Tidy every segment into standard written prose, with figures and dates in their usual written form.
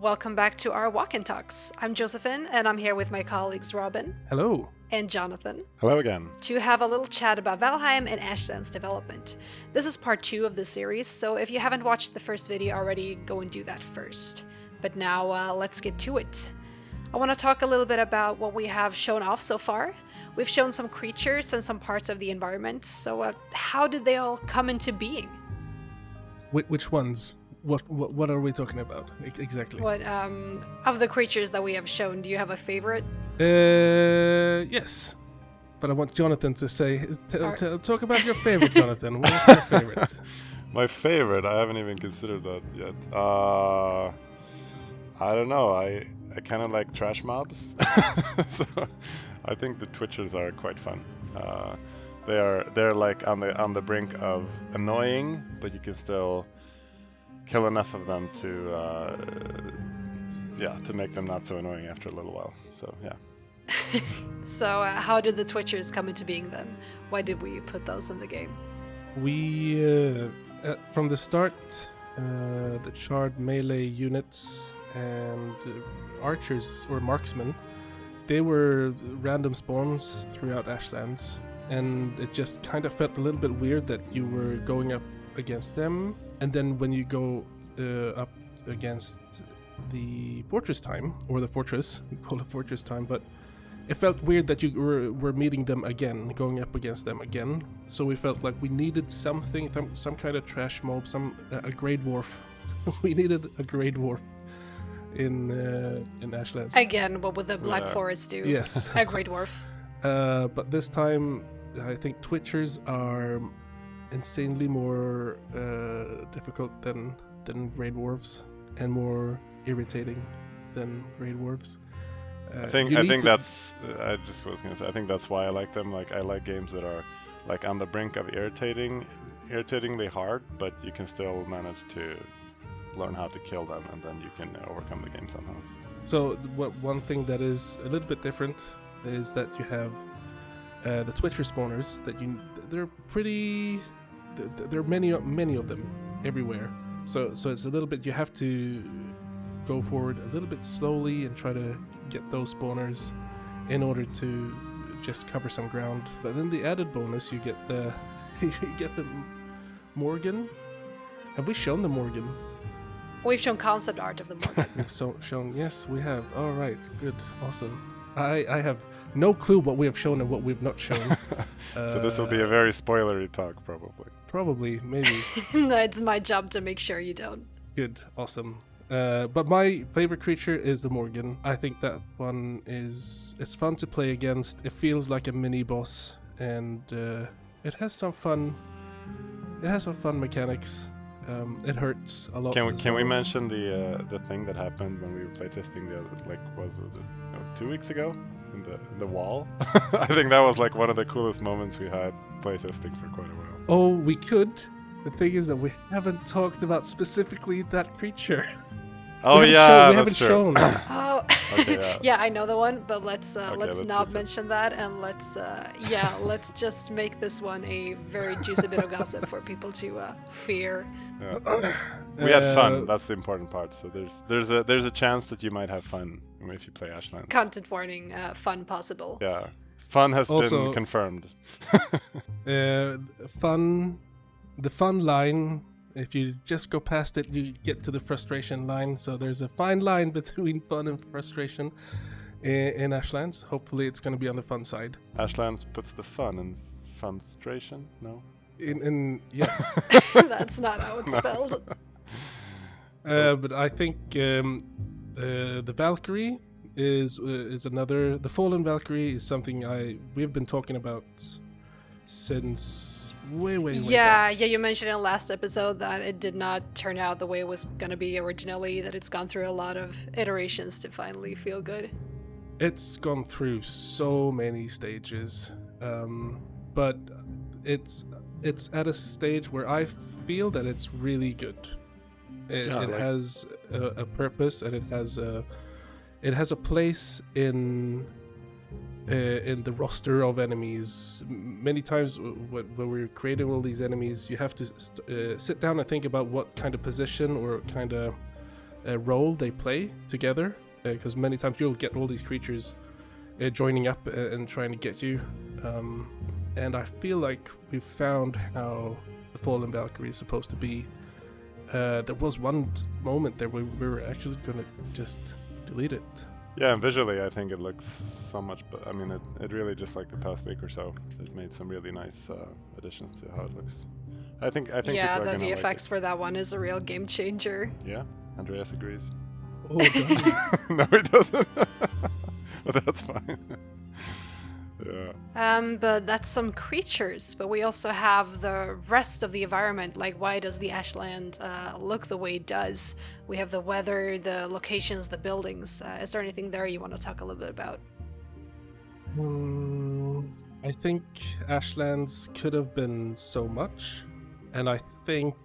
Welcome back to our Walk-In Talks. I'm Josephine, and I'm here with my colleagues Robin Hello. and Jonathan Hello again. to have a little chat about Valheim and Ashland's development. This is part 2 of the series, so if you haven't watched the first video already, go and do that first. But now, let's get to it. I want to talk a little bit about what we have shown off so far. We've shown some creatures and some parts of the environment, so how did they all come into being? Which ones? What are we talking about exactly? What, of the creatures that we have shown, do you have a favorite? Yes. But I want Jonathan to say, talk about your favorite, Jonathan. What is your favorite? My favorite, I haven't even considered that yet. I don't know. I kind of like trash mobs. So I think the Twitchers are quite fun. They're like on the brink of annoying, but you can still kill enough of them to make them not so annoying after a little while. So yeah. So how did the Twitchers come into being then? Why did we put those in the game? We from the start, the charred melee units and archers or marksmen, they were random spawns throughout Ashlands, and it just kind of felt a little bit weird that you were going up against them, and then when you go up against the fortress time, or the fortress, we call it fortress time, but it felt weird that you were meeting them again, going up against them again. So we felt like we needed something, some kind of trash mob, a Grey Dwarf. We needed a Grey Dwarf in Ashlands. Again, what would the Black Forest do? Yes. A Grey Dwarf. But this time, I think Twitchers are insanely more difficult than Grey Dwarves, and more irritating than Grey Dwarves. I think that's. I just was gonna say. I think that's why I like them. Like I like games that are like on the brink of irritatingly hard, but you can still manage to learn how to kill them, and then you can overcome the game somehow. So one thing that is a little bit different is that you have the Twitcher spawners. They're pretty. There are many of them everywhere. So it's a little bit. You have to go forward a little bit slowly and try to get those spawners in order to just cover some ground. But then the added bonus, you get the Morgan. Have we shown the Morgan? We've shown concept art of the Morgan. We've shown. Yes, we have. All right, good, awesome. I have no clue what we have shown and what we've not shown. So this will be a very spoilery talk, probably. Probably, maybe. No, it's my job to make sure you don't. Good, awesome. But my favorite creature is the Morgan. I think that one it's fun to play against. It feels like a mini boss, and it has some fun. It has some fun mechanics. It hurts a lot. Can we mention the thing that happened when we were playtesting was it 2 weeks ago in the wall? I think that was like one of the coolest moments we had playtesting for quite a while. Oh, we could. The thing is that we haven't talked about specifically that creature. Oh we haven't shown. Oh, Okay, yeah, I know the one, but let's let's not keep it. mention that, and let's just make this one a very juicy bit of gossip for people to fear. Yeah. We had fun. That's the important part. So there's a chance that you might have fun if you play Ashland. Content warning, fun possible. Yeah, fun has Also- been confirmed. The fun line, if you just go past it, you get to the frustration line. So there's a fine line between fun and frustration in Ashlands. Hopefully it's going to be on the fun side. Ashland puts the fun in funstration. No. Yes. That's not how it's spelled. But I think the Valkyrie is another. The Fallen Valkyrie is something we've been talking about since way Yeah, back. you mentioned in the last episode that it did not turn out the way it was going to be originally, that it's gone through a lot of iterations to finally feel good. It's gone through so many stages, but it's at a stage where I feel that it's really good. It has a purpose, and it has a place in the roster of enemies. Many times when we're creating all these enemies, you have to sit down and think about what kind of position or kind of role they play together, because many times you'll get all these creatures joining up and trying to get you. And I feel like we've found how the Fallen Valkyrie is supposed to be. There was one moment there where we were actually going to just delete it. Yeah, and visually I think it looks so much, but I mean it really, just like the past week or so, has made some really nice additions to how it looks. I think Yeah, people are the gonna VFX like for that one is a real game changer. it. Yeah, Andreas agrees. Oh, God. No, he doesn't. But that's fine. Yeah. But that's some creatures, but we also have the rest of the environment. Like, why does the Ashland look the way it does? We have the weather, the locations, the buildings. Is there anything there you want to talk a little bit about? I think Ashlands could have been so much, and I think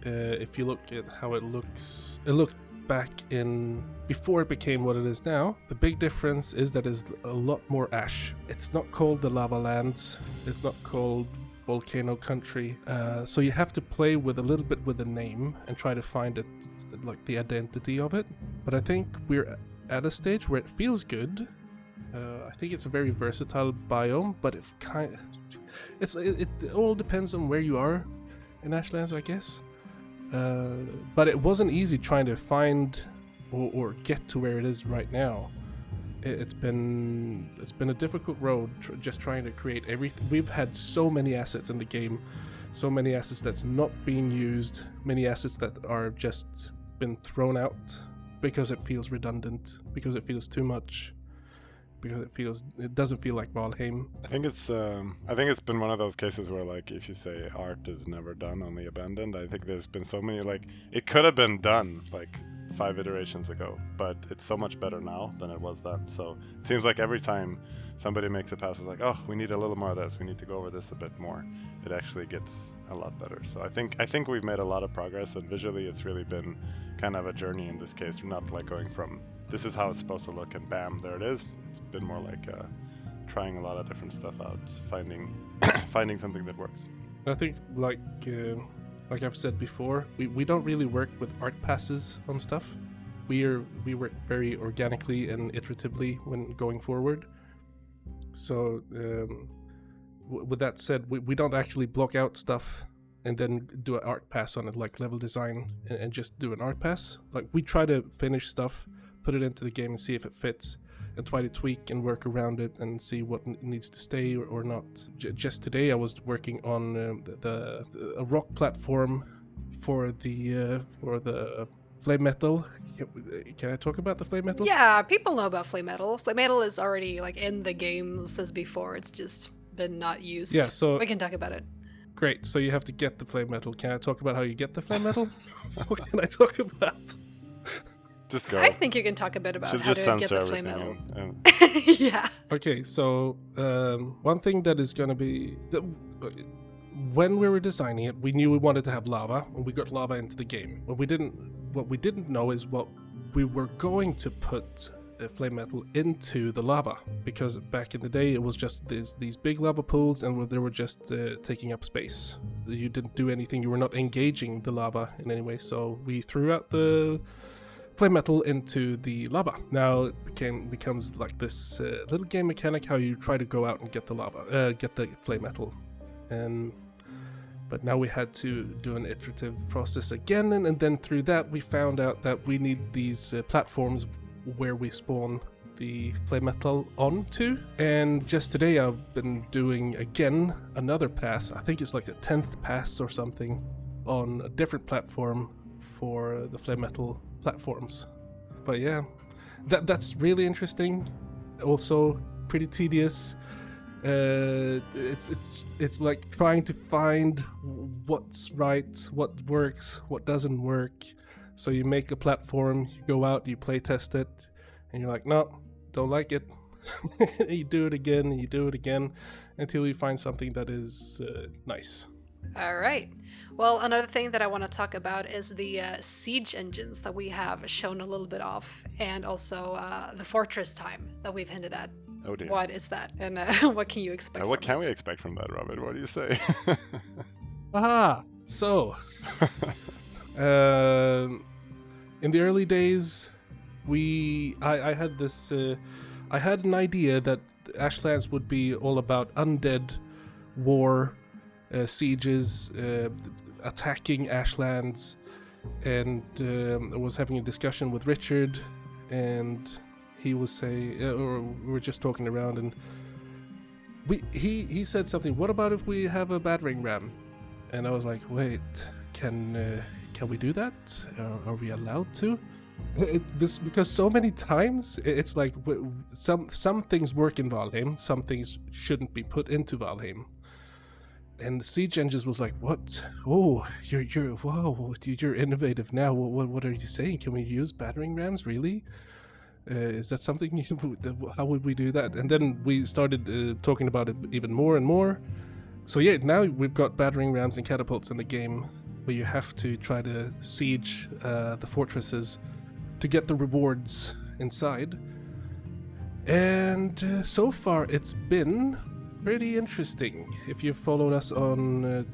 if you look at how it looked back in before it became what it is now. The big difference is that it's a lot more ash. It's not called the Lava Lands. It's not called Volcano Country. So you have to play with a little bit with the name and try to find it, like the identity of it. But I think we're at a stage where it feels good. I think it's a very versatile biome, but it all depends on where you are in Ashlands, I guess. But it wasn't easy trying to find or get to where it is right now. It's been a difficult road just trying to create everything. We've had so many assets in the game, so many assets that's not being used, many assets that are just been thrown out because it feels redundant, because it feels too much, because it doesn't feel like Valheim. I think it's been one of those cases where, like, if you say art is never done, only abandoned, I think there's been so many, like, it could have been done like 5 iterations ago, but it's so much better now than it was then. So it seems like every time somebody makes a pass, it's like, oh, we need a little more of this, we need to go over this a bit more. It actually gets a lot better. So I think we've made a lot of progress, and visually it's really been kind of a journey in this case. We're not like going from this is how it's supposed to look and bam, there it is. It's been more like trying a lot of different stuff out, finding something that works. I think like I've said before, we don't really work with art passes on stuff. We work very organically and iteratively when going forward. So with that said, we don't actually block out stuff and then do an art pass on it, like level design, and just do an art pass. Like, we try to finish stuff, put it into the game and see if it fits, and try to tweak and work around it and see what needs to stay or not. Just today I was working on a rock platform for the flame metal. Can I talk about the flame metal? Yeah, people know about flame metal. Flame metal is already like in the game since before. It's just been not used. Yeah, so we can talk about it. Great. So you have to get the flame metal. Can I talk about how you get the flame metal? What can I talk about? Just go. I think you can talk a bit about Should how just to get censor the flame metal. everything Yeah. Okay, so one thing that is going to be... when we were designing it, we knew we wanted to have lava, and we got lava into the game. What we didn't know is what we were going to put flame metal into the lava, because back in the day it was just these big lava pools, and they were just taking up space. You didn't do anything, you were not engaging the lava in any way, so we threw out the flame metal into the lava. Now it becomes like this little game mechanic how you try to go out and get the lava, get the flame metal. But now we had to do an iterative process again, and then through that we found out that we need these platforms where we spawn the flame metal onto. And just today I've been doing again another pass. I think it's like the 10th pass or something on a different platform for the flame metal platforms. But yeah, that's really interesting. Also pretty tedious. It's like trying to find what's right, what works, what doesn't work. So you make a platform, you go out, you play test it, and you're like, no, don't like it. You do it again, and you do it again, until you find something that is nice. All right. Well, another thing that I want to talk about is the siege engines that we have shown a little bit of, and also the fortress time that we've hinted at. Oh dear. What is that, and what can you expect? What from can we expect from that, Robert? What do you say? in the early days, I had this. I had an idea that Ashlands would be all about undead, war, sieges, attacking Ashlands, and I was having a discussion with Richard, and he was saying, or we were just talking around, and he said something. What about if we have a battering ram? And I was like, wait, can we do that? Are we allowed to? Because so many times it's like some things work in Valheim, some things shouldn't be put into Valheim. And Siege Engines was like, what? Oh, you're innovative now. What are you saying? Can we use battering rams? Really? Is that something? How would we do that? And then we started talking about it even more and more. So yeah, now we've got battering rams and catapults in the game, where you have to try to siege the fortresses to get the rewards inside. And so far it's been pretty interesting. If you followed us on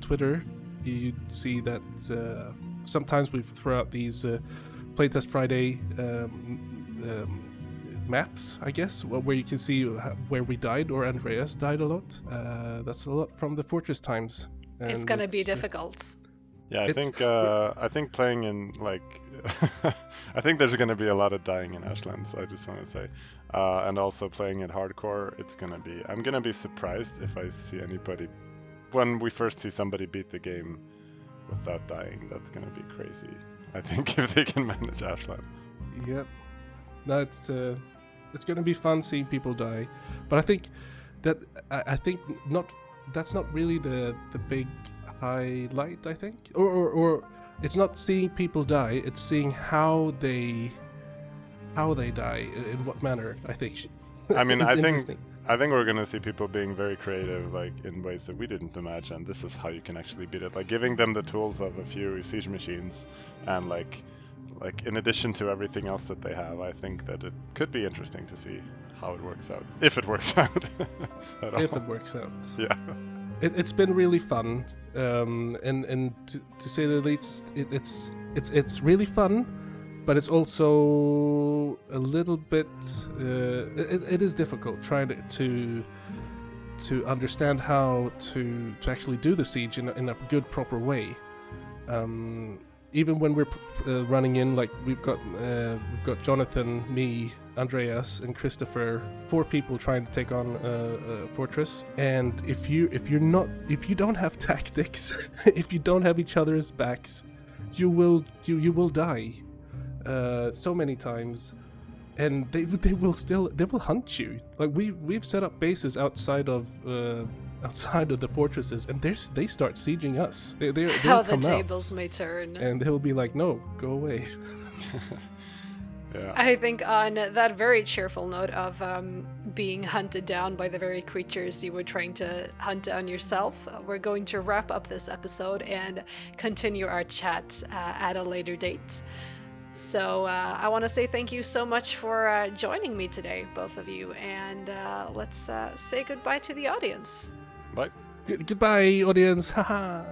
Twitter, you'd see that sometimes we throw out these Playtest Friday maps, I guess, where you can see where we died, or Andreas died a lot. That's a lot from the Fortress times. It's gonna be difficult. Yeah, I think playing in like I think there's gonna be a lot of dying in Ashlands. I just want to say, and also playing it hardcore, it's gonna be. I'm gonna be surprised if I see anybody when we first see somebody beat the game without dying. That's gonna be crazy. I think if they can manage Ashlands. Yep, that's it's gonna be fun seeing people die, but I think that's not really the big highlight, I think, or it's not seeing people die, it's seeing how they die, in what manner, I think. I mean, I think we're gonna see people being very creative, like in ways that we didn't imagine. This is how you can actually beat it, like giving them the tools of a few siege machines, and like in addition to everything else that they have. I think that it could be interesting to see how it works out, if it works out. If it works out. Yeah. It's been really fun, and to say the least, it's really fun, but it's also a little bit. It is difficult trying to understand how to actually do the siege in a good, proper way. Even when we're running in, like we've got Jonathan, me, Andreas, and Christopher, 4 people trying to take on a fortress. And if you don't have tactics, if you don't have each other's backs, you will die so many times, and they will hunt you. Like we've set up bases outside of the fortresses, and they start sieging us. They'll How the come tables out, may turn. and they'll be like, no, go away. Yeah. I think on that very cheerful note of being hunted down by the very creatures you were trying to hunt down yourself, we're going to wrap up this episode and continue our chat at a later date. So I want to say thank you so much for joining me today, both of you, and let's say goodbye to the audience. Bye. Goodbye, audience. Haha.